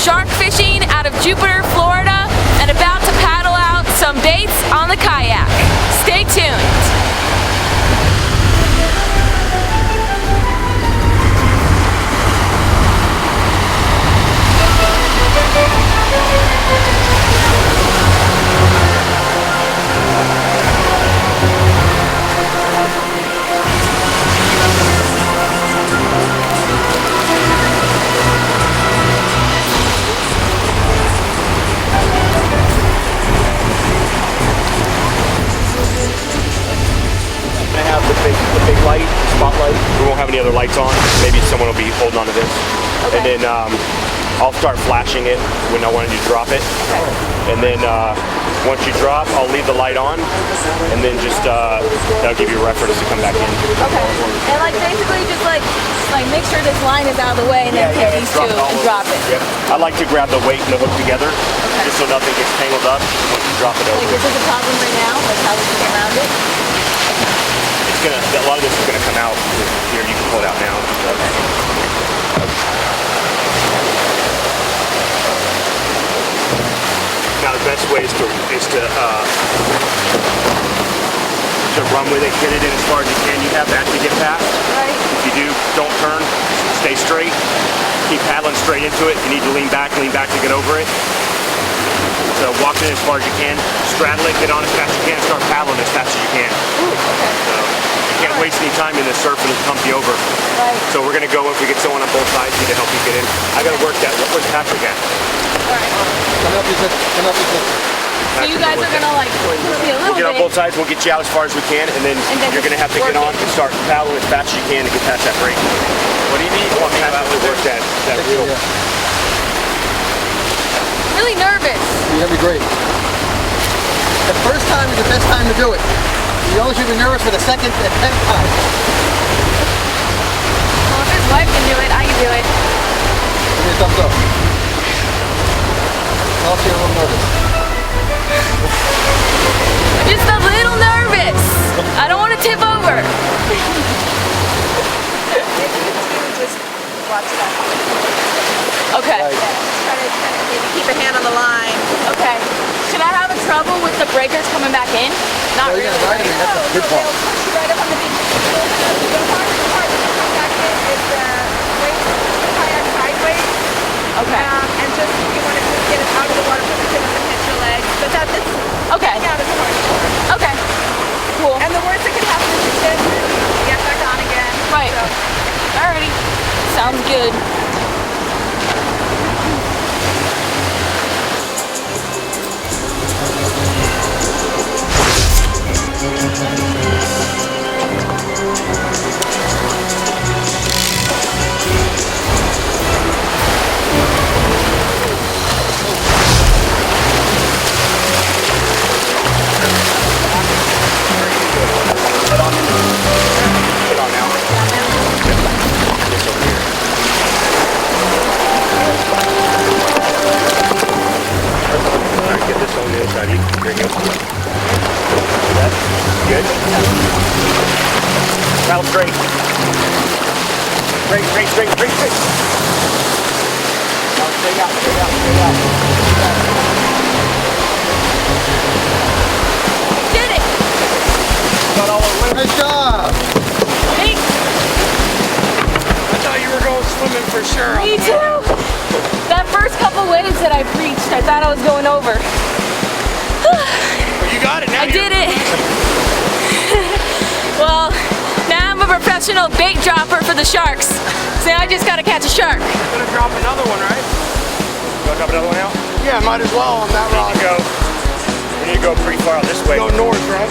shark fishing out of Jupiter, Florida, and about to paddle out some baits on the kayak. Stay tuned. Spotlight. We won't have any other lights on. Maybe someone will be holding on to this. Okay. And then I'll start flashing it when I want you to drop it. Okay. And then once you drop, I'll leave the light on, and then just that'll give you a reference to come back in. Okay. And like basically just like make sure this line is out of the way, and then take these two and drop it. Yep. I like to grab the weight and the hook together, just so nothing gets tangled up once you drop it over. Like this is a problem right now. Like how we can get around it. A lot of this is gonna come out. Here, you can pull it out now. Now the best way is to run with it, get it in as far as you can. You have that to get past. Right. If you do, don't turn. Stay straight. Keep paddling straight into it. If you need to lean back to get over it. So walk in as far as you can. Straddle it, get on as fast as you can, start paddling as fast as you can. Ooh, okay. So, you can't waste any time in the surf and it'll pump you over. Right. So we're going to go, if we get someone on both sides, need to help you get in. I got to work that. Where's Patrick at? Alright. Come up with it. So you guys are going to like push me a little bit. We'll get on both sides, we'll get you out as far as we can, and then you're going to have to get on and start paddling as fast as you can to get past that break. What do you need? You want Patrick to work that reel. Really nervous. You're going to be great. The first time is the best time to do it. You only should be nervous for the second and 10th time. Well, if his wife can do it, I can do it. Give me a thumbs up. I'll see you a little nervous. Just a little nervous. I don't want to tip over. Just watch that. Okay. Right. Try to maybe keep a hand on the line. Okay. Should I have trouble with the breakers coming back in? Not really. Yeah, right. I mean, that's a good part. They'll push you right up on the beach. The hardest part when you come back in is the weight of the kayak sideways. Okay. And just you want to just get it out of the water so it doesn't hit your legs. But that's okay. Yeah, that's the hardest part. Okay. Cool. And the worst that can happen is you sit and get back on again. Right. So. Alrighty. Sounds good. Paddle straight. Straight. Now straight out. Did it! Got all over. Nice job! Hey. I thought you were going swimming for sure. Me too! That first couple waves that I breached, I thought I was going over. You got it now. I did it! Well, now I'm a professional bait dropper for the sharks. So now I just gotta catch a shark. You're gonna drop another one, right? You want to drop another one out? Yeah, might as well on that rod. We need to go pretty far out this way. Go north, right?